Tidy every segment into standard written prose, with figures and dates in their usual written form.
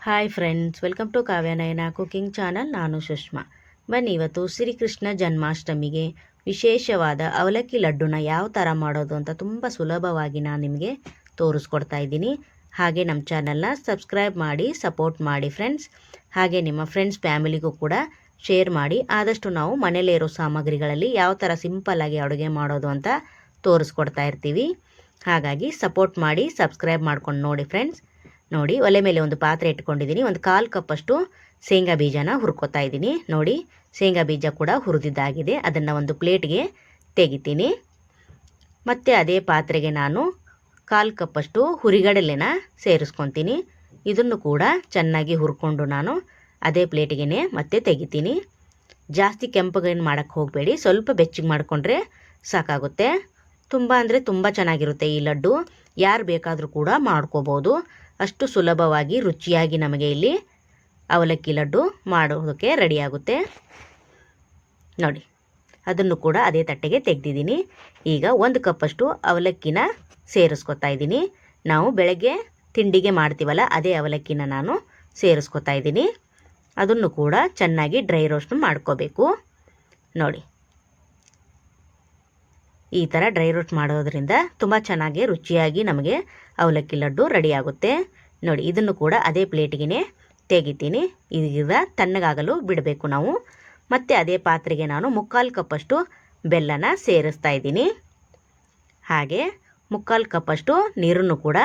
Hi friends, welcome to Kavya Nayana cooking channel. ನಾನು ಸುಷ್ಮಾ. ಬನ್ನಿ, ಇವತ್ತು ಶ್ರೀಕೃಷ್ಣ ಜನ್ಮಾಷ್ಟಮಿಗೆ ವಿಶೇಷವಾದ ಅವಲಕ್ಕಿ ಲಡ್ಡುನ ಯಾವ ಥರ ಮಾಡೋದು ಅಂತ ತುಂಬ ಸುಲಭವಾಗಿ ನಾನು ನಿಮಗೆ ತೋರಿಸ್ಕೊಡ್ತಾ ಇದ್ದೀನಿ. ಹಾಗೆ ನಮ್ಮ ಚಾನಲ್ನ ಸಬ್ಸ್ಕ್ರೈಬ್ ಮಾಡಿ ಸಪೋರ್ಟ್ ಮಾಡಿ ಫ್ರೆಂಡ್ಸ್. ಹಾಗೆ ನಿಮ್ಮ ಫ್ರೆಂಡ್ಸ್ ಫ್ಯಾಮಿಲಿಗೂ ಕೂಡ ಶೇರ್ ಮಾಡಿ. ಆದಷ್ಟು ನಾವು ಮನೇಲೇ ಇರೋ ಸಾಮಗ್ರಿಗಳಲ್ಲಿ ಯಾವ ಥರ ಸಿಂಪಲ್ಲಾಗಿ ಅಡುಗೆ ಮಾಡೋದು ಅಂತ ತೋರಿಸ್ಕೊಡ್ತಾ ಇರ್ತೀವಿ. ಹಾಗಾಗಿ ಸಪೋರ್ಟ್ ಮಾಡಿ ಸಬ್ಸ್ಕ್ರೈಬ್ ಮಾಡ್ಕೊಂಡು ನೋಡಿ ಫ್ರೆಂಡ್ಸ್. ನೋಡಿ, ಒಲೆ ಮೇಲೆ ಒಂದು ಪಾತ್ರೆ ಇಟ್ಕೊಂಡಿದ್ದೀನಿ. ಒಂದು 1/4 ಕಪ್ಪಷ್ಟು ಶೇಂಗಾ ಬೀಜನ ಹುರ್ಕೋತಾ ಇದ್ದೀನಿ. ನೋಡಿ, ಶೇಂಗಾ ಬೀಜ ಕೂಡ ಹುರಿದಿದ್ದಾಗಿದೆ. ಅದನ್ನು ಒಂದು ಪ್ಲೇಟ್ಗೆ ತೆಗಿತೀನಿ. ಮತ್ತು ಅದೇ ಪಾತ್ರೆಗೆ ನಾನು 1/4 ಕಪ್ಪಷ್ಟು ಹುರಿಗಡಲೆನ ಸೇರಿಸ್ಕೊತೀನಿ. ಇದನ್ನು ಕೂಡ ಚೆನ್ನಾಗಿ ಹುರ್ಕೊಂಡು ನಾನು ಅದೇ ಪ್ಲೇಟಿಗೆ ಮತ್ತೆ ತೆಗಿತೀನಿ. ಜಾಸ್ತಿ ಕೆಂಪಗೇನು ಮಾಡೋಕ್ಕೆ ಹೋಗಬೇಡಿ, ಸ್ವಲ್ಪ ಬೆಚ್ಚಗೆ ಮಾಡಿಕೊಂಡ್ರೆ ಸಾಕಾಗುತ್ತೆ. ತುಂಬ ಅಂದರೆ ತುಂಬ ಚೆನ್ನಾಗಿರುತ್ತೆ ಈ ಲಡ್ಡು. ಯಾರು ಬೇಕಾದರೂ ಕೂಡ ಮಾಡ್ಕೋಬೋದು. ಅಷ್ಟು ಸುಲಭವಾಗಿ ರುಚಿಯಾಗಿ ನಮಗೆ ಇಲ್ಲಿ ಅವಲಕ್ಕಿ ಲಡ್ಡು ಮಾಡೋದಕ್ಕೆ ರೆಡಿಯಾಗುತ್ತೆ. ನೋಡಿ, ಅದನ್ನು ಕೂಡ ಅದೇ ತಟ್ಟೆಗೆ ತೆಗೆದಿದ್ದೀನಿ. ಈಗ 1 ಕಪ್ಪಷ್ಟು ಅವಲಕ್ಕಿನ ಸೇರಿಸ್ಕೊತಾ ಇದ್ದೀನಿ. ನಾವು ಬೆಳಗ್ಗೆ ತಿಂಡಿಗೆ ಮಾಡ್ತೀವಲ್ಲ, ಅದೇ ಅವಲಕ್ಕಿನ ನಾನು ಸೇರಿಸ್ಕೊತಾ ಇದ್ದೀನಿ. ಅದನ್ನು ಕೂಡ ಚೆನ್ನಾಗಿ ಡ್ರೈ ರೋಸ್ಟ್ ಮಾಡ್ಕೋಬೇಕು. ನೋಡಿ, ಈ ಥರ ಡ್ರೈ ರೋಸ್ಟ್ ಮಾಡೋದ್ರಿಂದ ತುಂಬ ಚೆನ್ನಾಗಿ ರುಚಿಯಾಗಿ ನಮಗೆ ಅವಲಕ್ಕಿ ಲಡ್ಡು ರೆಡಿಯಾಗುತ್ತೆ. ನೋಡಿ, ಇದನ್ನು ಕೂಡ ಅದೇ ಪ್ಲೇಟಿಗೆ ತೆಗಿತೀನಿ. ಈಗ ತಣ್ಣಗಾಗಲು ಬಿಡಬೇಕು ನಾವು. ಮತ್ತು ಅದೇ ಪಾತ್ರೆಗೆ ನಾನು 3/4 ಕಪ್ಪಷ್ಟು ಬೆಲ್ಲನ ಸೇರಿಸ್ತಾ ಇದ್ದೀನಿ. ಹಾಗೆ 3/4 ಕಪ್ಪಷ್ಟು ನೀರನ್ನು ಕೂಡ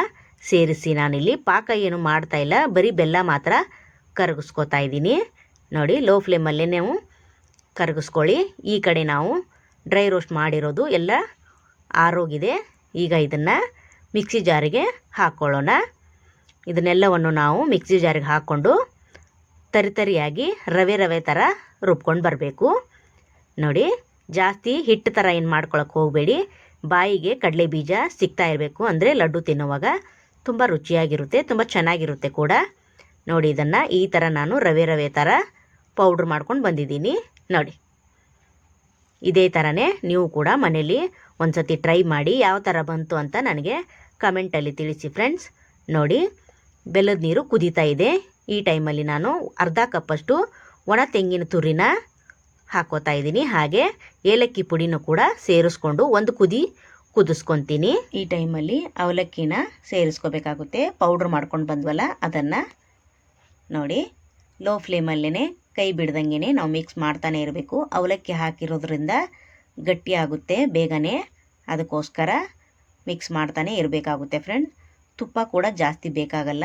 ಸೇರಿಸಿ ನಾನಿಲ್ಲಿ ಪಾಕ ಏನು ಮಾಡ್ತಾ ಇಲ್ಲ, ಬರೀ ಬೆಲ್ಲ ಮಾತ್ರ ಕರಗಿಸ್ಕೊತಾ ಇದ್ದೀನಿ. ನೋಡಿ, ಲೋ ಫ್ಲೇಮಲ್ಲೇ ನೀವು ಕರಗಿಸ್ಕೊಳ್ಳಿ. ಈ ಕಡೆ ನಾವು ಡ್ರೈ ರೋಸ್ಟ್ ಮಾಡಿರೋದು ಎಲ್ಲ ಆರೋಗಿದೆ. ಈಗ ಇದನ್ನು ಮಿಕ್ಸಿ ಜಾರಿಗೆ ಹಾಕ್ಕೊಳ್ಳೋಣ. ಇದನ್ನೆಲ್ಲವನ್ನು ನಾವು ಮಿಕ್ಸಿ ಜಾರಿಗೆ ಹಾಕ್ಕೊಂಡು ತರಿಯಾಗಿ ರವೆ ಥರ ರುಬ್ಕೊಂಡು ಬರಬೇಕು. ನೋಡಿ, ಜಾಸ್ತಿ ಹಿಟ್ಟು ಥರ ಏನು ಮಾಡ್ಕೊಳಕ್ಕೆ ಹೋಗಬೇಡಿ. ಬಾಯಿಗೆ ಕಡಲೆ ಬೀಜ ಸಿಗ್ತಾ ಇರಬೇಕು, ಅಂದರೆ ಲಡ್ಡು ತಿನ್ನುವಾಗ ತುಂಬ ರುಚಿಯಾಗಿರುತ್ತೆ, ತುಂಬ ಚೆನ್ನಾಗಿರುತ್ತೆ ಕೂಡ. ನೋಡಿ, ಇದನ್ನು ಈ ಥರ ನಾನು ರವೆ ಥರ ಪೌಡ್ರ್ ಮಾಡ್ಕೊಂಡು ಬಂದಿದ್ದೀನಿ. ನೋಡಿ, ಇದೇ ಥರನೇ ನೀವು ಕೂಡ ಮನೇಲಿ ಒಂದು ಸತಿ ಟ್ರೈ ಮಾಡಿ ಯಾವ ಥರ ಬಂತು ಅಂತ ನನಗೆ ಕಮೆಂಟಲ್ಲಿ ತಿಳಿಸಿ ಫ್ರೆಂಡ್ಸ್. ನೋಡಿ, ಬೆಲ್ಲದ ನೀರು ಕುದೀತಾ ಇದೆ. ಈ ಟೈಮಲ್ಲಿ ನಾನು 1/2 ಕಪ್ಪಷ್ಟು ಒಣ ತೆಂಗಿನ ತುರಿನ ಹಾಕೋತಾ ಇದ್ದೀನಿ. ಹಾಗೆ ಏಲಕ್ಕಿ ಪುಡಿನೂ ಕೂಡ ಸೇರಿಸ್ಕೊಂಡು ಒಂದು ಕುದಿ ಕುದಿಸ್ಕೊತೀನಿ. ಈ ಟೈಮಲ್ಲಿ ಅವಲಕ್ಕಿನ ಸೇರಿಸ್ಕೋಬೇಕಾಗುತ್ತೆ. ಪೌಡ್ರ್ ಮಾಡ್ಕೊಂಡು ಬಂದ್ವಲ್ಲ ಅದನ್ನು. ನೋಡಿ, ಲೋ ಫ್ಲೇಮಲ್ಲೇ ಕೈ ಬಿಡ್ದಂಗೆ ನಾವು ಮಿಕ್ಸ್ ಮಾಡ್ತಾನೆ ಇರಬೇಕು. ಅವಲಕ್ಕಿ ಹಾಕಿರೋದ್ರಿಂದ ಗಟ್ಟಿಯಾಗುತ್ತೆ ಬೇಗನೆ, ಅದಕ್ಕೋಸ್ಕರ ಮಿಕ್ಸ್ ಮಾಡ್ತಾನೆ ಇರಬೇಕಾಗುತ್ತೆ ಫ್ರೆಂಡ್. ತುಪ್ಪ ಕೂಡ ಜಾಸ್ತಿ ಬೇಕಾಗಲ್ಲ.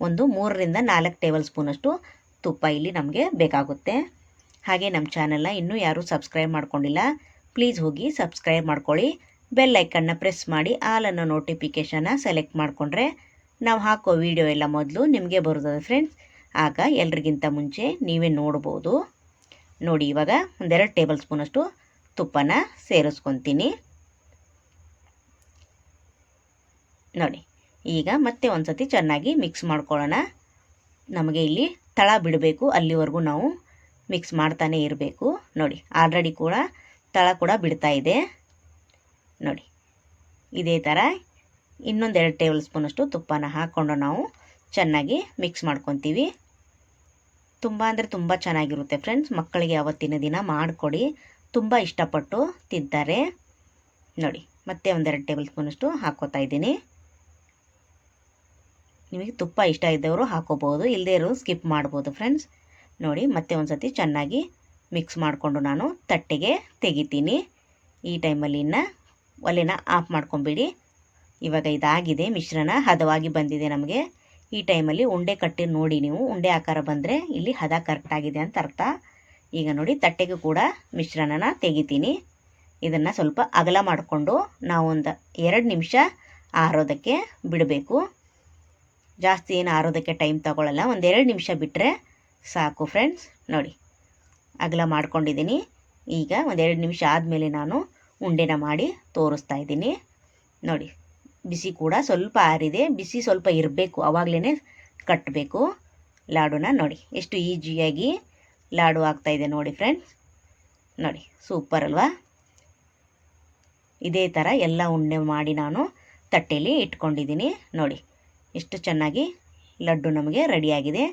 ಒಂದು 3ರಿಂದ 4 ಟೇಬಲ್ ಸ್ಪೂನಷ್ಟು ತುಪ್ಪ ಇಲ್ಲಿ ನಮಗೆ ಬೇಕಾಗುತ್ತೆ. ಹಾಗೆ ನಮ್ಮ ಚಾನಲ್ನ ಇನ್ನೂ ಯಾರೂ ಸಬ್ಸ್ಕ್ರೈಬ್ ಮಾಡ್ಕೊಂಡಿಲ್ಲ, ಪ್ಲೀಸ್ ಹೋಗಿ ಸಬ್ಸ್ಕ್ರೈಬ್ ಮಾಡ್ಕೊಳ್ಳಿ. ಬೆಲ್ ಐಕನ್ನ ಪ್ರೆಸ್ ಮಾಡಿ ಆಲ್ ಅನ್ನೋ ನೋಟಿಫಿಕೇಷನ್ನ ಸೆಲೆಕ್ಟ್ ಮಾಡಿಕೊಂಡ್ರೆ ನಾವು ಹಾಕೋ ವಿಡಿಯೋ ಎಲ್ಲ ಮೊದಲು ನಿಮಗೆ ಬರ್ತದೆ ಫ್ರೆಂಡ್ಸ್. ಆಗ ಎಲ್ರಿಗಿಂತ ಮುಂಚೆ ನೀವೇ ನೋಡ್ಬೋದು. ನೋಡಿ, ಇವಾಗ 1-2 ಟೇಬಲ್ ಸ್ಪೂನಷ್ಟು ತುಪ್ಪನ ಸೇರಿಸ್ಕೊತೀನಿ. ನೋಡಿ, ಈಗ ಮತ್ತೆ ಒಂದು ಸತಿ ಚೆನ್ನಾಗಿ ಮಿಕ್ಸ್ ಮಾಡ್ಕೊಳ್ಳೋಣ. ನಮಗೆ ಇಲ್ಲಿ ತಳ ಬಿಡಬೇಕು, ಅಲ್ಲಿವರೆಗೂ ನಾವು ಮಿಕ್ಸ್ ಮಾಡ್ತಾನೆ ಇರಬೇಕು. ನೋಡಿ, ಆಲ್ರೆಡಿ ಕೂಡ ತಳ ಕೂಡ ಬಿಡ್ತಾ ಇದೆ. ನೋಡಿ, ಇದೇ ಥರ ಇನ್ನೊಂದು 2 ಟೇಬಲ್ ಸ್ಪೂನಷ್ಟು ತುಪ್ಪನ ಹಾಕ್ಕೊಂಡು ನಾವು ಚೆನ್ನಾಗಿ ಮಿಕ್ಸ್ ಮಾಡ್ಕೊತೀವಿ. ತುಂಬ ಅಂದರೆ ತುಂಬ ಚೆನ್ನಾಗಿರುತ್ತೆ ಫ್ರೆಂಡ್ಸ್. ಮಕ್ಕಳಿಗೆ ಅವತ್ತಿನ ದಿನ ಮಾಡಿಕೊಡಿ, ತುಂಬ ಇಷ್ಟಪಟ್ಟು ತಿಂತಾರೆ. ನೋಡಿ, ಮತ್ತೆ 1-2 ಟೇಬಲ್ ಸ್ಪೂನಷ್ಟು ಹಾಕ್ಕೋತಾ ಇದ್ದೀನಿ. ನಿಮಗೆ ತುಪ್ಪ ಇಷ್ಟ ಇದ್ದವರು ಹಾಕೋಬೋದು, ಇಲ್ಲದೇ ಇರೋರು ಸ್ಕಿಪ್ ಮಾಡ್ಬೋದು ಫ್ರೆಂಡ್ಸ್. ನೋಡಿ, ಮತ್ತೆ ಒಂದು ಸತಿ ಚೆನ್ನಾಗಿ ಮಿಕ್ಸ್ ಮಾಡಿಕೊಂಡು ನಾನು ತಟ್ಟೆಗೆ ತೆಗಿತೀನಿ. ಈ ಟೈಮಲ್ಲಿ ಇನ್ನು ಒಲೆನ ಆಫ್ ಮಾಡ್ಕೊಂಬಿಡಿ. ಇವಾಗ ಇದಾಗಿದೆ, ಮಿಶ್ರಣ ಹದವಾಗಿ ಬಂದಿದೆ ನಮಗೆ. ಈ ಟೈಮಲ್ಲಿ ಉಂಡೆ ಕಟ್ಟಿ ನೋಡಿ, ನೀವು ಉಂಡೆ ಆಕಾರ ಬಂದರೆ ಇಲ್ಲಿ ಹದ ಕರೆಕ್ಟಾಗಿದೆ ಅಂತ ಅರ್ಥ. ಈಗ ನೋಡಿ, ತಟ್ಟೆಗೂ ಕೂಡ ಮಿಶ್ರಣನ ತೆಗಿತೀನಿ. ಇದನ್ನು ಸ್ವಲ್ಪ ಅಗಲ ಮಾಡಿಕೊಂಡು ನಾವು ಒಂದು 2 ನಿಮಿಷ ಆರೋದಕ್ಕೆ ಬಿಡಬೇಕು. ಜಾಸ್ತಿ ಏನು ಆರೋದಕ್ಕೆ ಟೈಮ್ ತಗೊಳ್ಳಲ್ಲ, 1-2 ನಿಮಿಷ ಬಿಟ್ಟರೆ ಸಾಕು ಫ್ರೆಂಡ್ಸ್. ನೋಡಿ, ಅಗಲ ಮಾಡ್ಕೊಂಡಿದ್ದೀನಿ. ಈಗ 1-2 ನಿಮಿಷ ಆದಮೇಲೆ ನಾನು ಉಂಡೆನ ಮಾಡಿ ತೋರಿಸ್ತಾ ಇದ್ದೀನಿ. ನೋಡಿ, ಬಿಸಿ ಕೂಡ ಸ್ವಲ್ಪ ಆರಿದೆ, ಬಿಸಿ ಸ್ವಲ್ಪ ಇರಬೇಕು, ಆವಾಗಲೇ ಕಟ್ಟಬೇಕು ಲಾಡುನ. ನೋಡಿ, ಎಷ್ಟು ಈಜಿಯಾಗಿ ಲಾಡು ಆಗ್ತಾಯಿದೆ ನೋಡಿ ಫ್ರೆಂಡ್ಸ್. ನೋಡಿ, ಸೂಪರ್ ಅಲ್ವಾ? ಇದೇ ಥರ ಎಲ್ಲ ಉಂಡೆ ಮಾಡಿ ನಾನು ತಟ್ಟೆಯಲ್ಲಿ ಇಟ್ಕೊಂಡಿದ್ದೀನಿ. ನೋಡಿ, ಎಷ್ಟು ಚೆನ್ನಾಗಿ ಲಡ್ಡು ನಮಗೆ ರೆಡಿಯಾಗಿದೆ.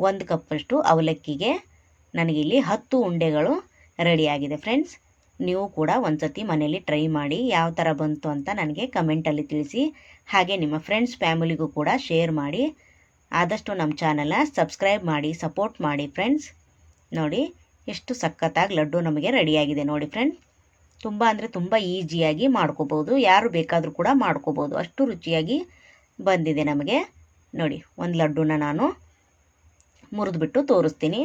1 ಕಪ್ಪಷ್ಟು ಅವಲಕ್ಕಿಗೆ ನನಗಿಲ್ಲಿ 10 ಉಂಡೆಗಳು ರೆಡಿಯಾಗಿದೆ ಫ್ರೆಂಡ್ಸ್. ನೀವು ಕೂಡ ಒಂದ್ಸತಿ ಮನೇಲಿ ಟ್ರೈ ಮಾಡಿ ಯಾವ ಥರ ಬಂತು ಅಂತ ನನಗೆ ಕಮೆಂಟಲ್ಲಿ ತಿಳಿಸಿ. ಹಾಗೆ ನಿಮ್ಮ ಫ್ರೆಂಡ್ಸ್ ಫ್ಯಾಮಿಲಿಗೂ ಕೂಡ ಶೇರ್ ಮಾಡಿ. ಆದಷ್ಟು ನಮ್ಮ ಚಾನಲ್ನ ಸಬ್ಸ್ಕ್ರೈಬ್ ಮಾಡಿ ಸಪೋರ್ಟ್ ಮಾಡಿ ಫ್ರೆಂಡ್ಸ್. ನೋಡಿ ಎಷ್ಟು ಸಖತ್ತಾಗಿ ಲಡ್ಡು ನಮಗೆ ರೆಡಿಯಾಗಿದೆ ನೋಡಿ ಫ್ರೆಂಡ್ಸ್. ತುಂಬ ಅಂದರೆ ತುಂಬ ಈಸಿಯಾಗಿ ಮಾಡ್ಕೋಬೋದು, ಯಾರು ಬೇಕಾದರೂ ಕೂಡ ಮಾಡ್ಕೋಬೋದು, ಅಷ್ಟು ರುಚಿಯಾಗಿ ಬಂದಿದೆ ನಮಗೆ. ನೋಡಿ ಒಂದು ಲಡ್ಡುನ ನಾನು ಮುರಿದ್ಬಿಟ್ಟು ತೋರಿಸ್ತೀನಿ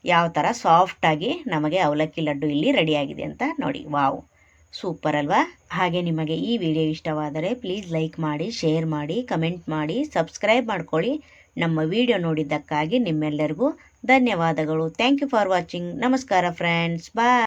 ಯಾವ ಥರ ಸಾಫ್ಟಾಗಿ ನಮಗೆ ಅವಲಕ್ಕಿ ಲಡ್ಡು ಇಲ್ಲಿ ರೆಡಿಯಾಗಿದೆ ಅಂತ. ನೋಡಿ ವಾವ್, ಸೂಪರ್ ಅಲ್ವಾ? ಹಾಗೆ ನಿಮಗೆ ಈ ವಿಡಿಯೋ ಇಷ್ಟವಾದರೆ ಪ್ಲೀಸ್ ಲೈಕ್ ಮಾಡಿ, ಶೇರ್ ಮಾಡಿ, ಕಮೆಂಟ್ ಮಾಡಿ, ಸಬ್ಸ್ಕ್ರೈಬ್ ಮಾಡ್ಕೊಳ್ಳಿ. ನಮ್ಮ ವಿಡಿಯೋ ನೋಡಿದ್ದಕ್ಕಾಗಿ ನಿಮ್ಮೆಲ್ಲರಿಗೂ ಧನ್ಯವಾದಗಳು. Thank you for watching. ನಮಸ್ಕಾರ ಫ್ರೆಂಡ್ಸ್, ಬಾಯ್.